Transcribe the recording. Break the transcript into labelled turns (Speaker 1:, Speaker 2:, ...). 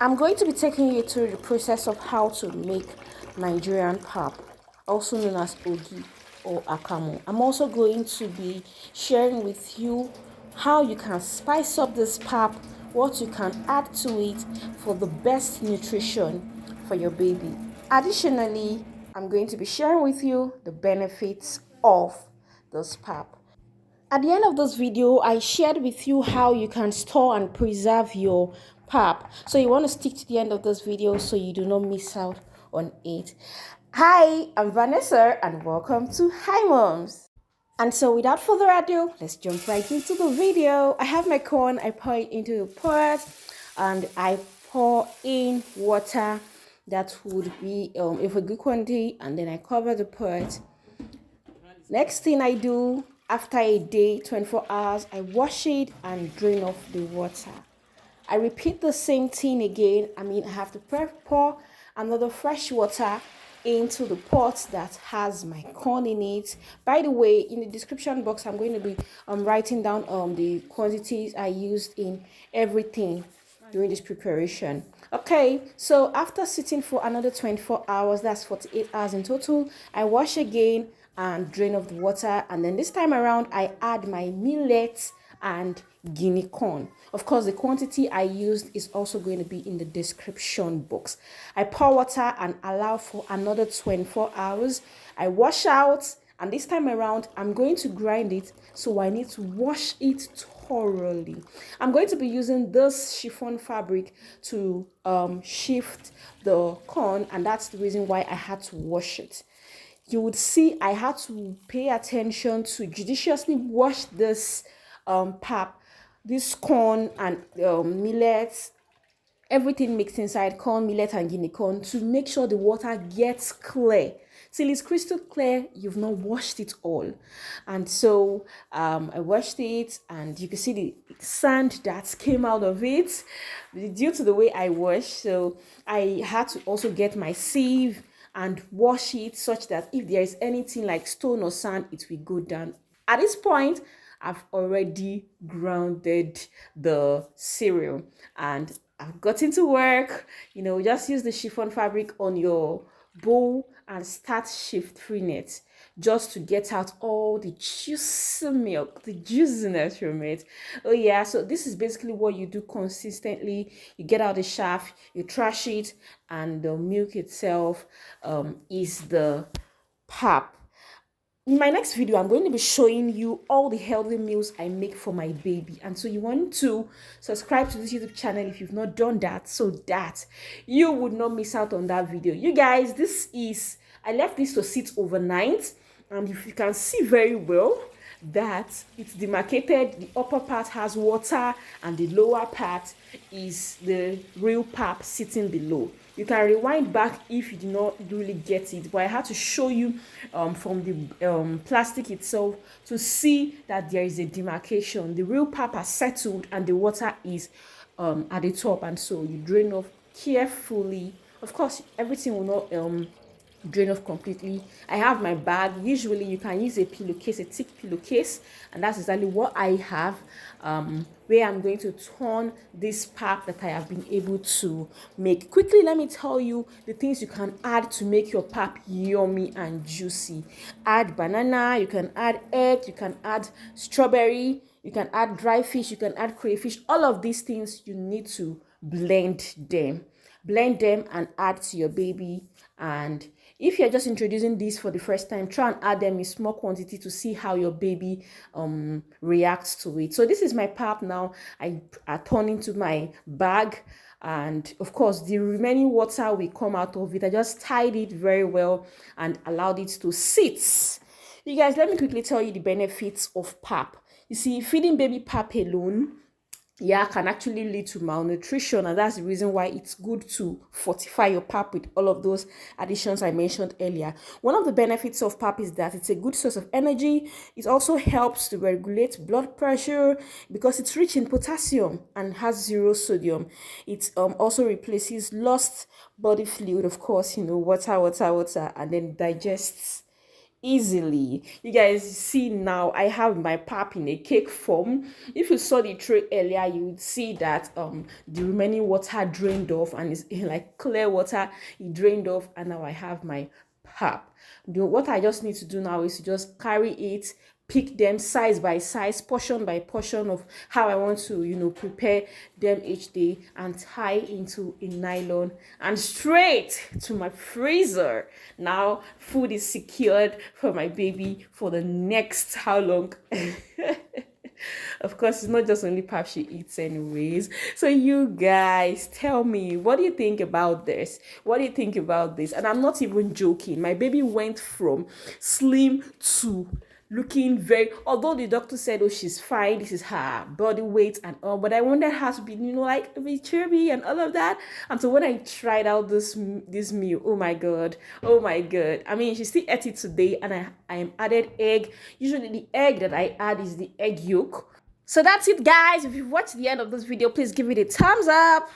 Speaker 1: I'm going to be taking you through the process of how to make Nigerian pap, also known as ogi or akamu. I'm also going to be sharing with you how you can spice up this pap, what you can add to it for the best nutrition for your baby. Additionally, I'm going to be sharing with you the benefits of this pap. At the end of this video, I shared with you how you can store and preserve your pap. So you want to stick to the end of this video so you do not miss out on it. Hi, I'm Vanessa and welcome to Hi Moms. And so without further ado, let's jump right into the video. I have my corn, I pour it into a pot and I pour in water that would be of a good quantity, and then I cover the pot. Next thing I do, after a day, 24 hours, I wash it and drain off the water. I repeat the same thing again. I have to pour another fresh water into the pot that has my corn in it. By the way, in the description box, I'm going to be writing down the quantities I used in everything during this preparation. Okay, so after sitting for another 24 hours, that's 48 hours in total, I wash again and drain off the water, and then this time around I add my millet and Guinea corn. Of course, the quantity I used is also going to be in the description box. I pour water and allow for another 24 hours. I wash out, and this time around I'm going to grind it, so I need to wash it thoroughly. I'm going to be using this chiffon fabric to shift the corn, and that's the reason why I had to wash it. You would see I had to pay attention to judiciously wash this pap, this corn and millet, everything mixed inside corn, millet, and Guinea corn, to make sure the water gets clear. Till it's crystal clear, you've not washed it all. And so I washed it, and you can see the sand that came out of it due to the way I washed. So I had to also get my sieve and wash it such that if there is anything like stone or sand, it will go down. At this point, I've already grounded the cereal and I've gotten to work. Just use the chiffon fabric on your bowl and start shifting it just to get out all the juicy milk, the juiciness from it. Oh yeah, so this is basically what you do consistently. You get out the shaft, you trash it, and the milk itself is the pap. In my next video, I'm going to be showing you all the healthy meals I make for my baby. And so you want to subscribe to this YouTube channel if you've not done that, so that you would not miss out on that video. You guys, I left this to sit overnight. And if you can see very well that it's demarcated, the upper part has water and the lower part is the real pap sitting below. You can rewind back if you did not really get it, but I had to show you from the plastic itself to see that there is a demarcation. The real pap has settled and the water is at the top, and so you drain off carefully. Of course, everything will not drain off completely. I have my bag. Usually you can use a pillowcase, a thick pillowcase, and that's exactly what I have, where I'm going to turn this pap that I have been able to make. Quickly, let me tell you the things you can add to make your pap yummy and juicy. Add banana, you can add egg, you can add strawberry, you can add dry fish, you can add crayfish. All of these things, you need to blend them and add to your baby. And if you're just introducing this for the first time, try and add them in small quantity to see how your baby reacts to it. So this is my pap now. I turn into my bag, and of course the remaining water will come out of it. I just tied it very well and allowed it to sit. You guys, let me quickly tell you the benefits of pap. You see, feeding baby pap alone can actually lead to malnutrition, and that's the reason why it's good to fortify your pap with all of those additions I mentioned earlier. One of the benefits of pap is that it's a good source of energy. It also helps to regulate blood pressure because it's rich in potassium and has zero sodium. It also replaces lost body fluid, of course, water, and then digests easily. You guys see now I have my pap in a cake form. If you saw the tray earlier, you would see that the remaining water drained off, and it's like clear water, it drained off, and now I have my pap. What I just need to do now is to just carry it, pick them size by size, portion by portion of how I want to, prepare them each day, and tie into a nylon and straight to my freezer. Now, food is secured for my baby for the next how long? Of course, it's not just only pap she eats, anyways. So, you guys, tell me, what do you think about this? What do you think about this? And I'm not even joking. My baby went from slim to looking very, although the doctor said, oh, she's fine, this is her body weight and all, but I wanted her to be, like a bit chubby and all of that. And so when I tried out this meal, oh my god, oh my god, I mean, she still ate it today, and I am added egg. Usually the egg that I add is the egg yolk. So that's it, guys. If you've watched the end of this video, please give it a thumbs up.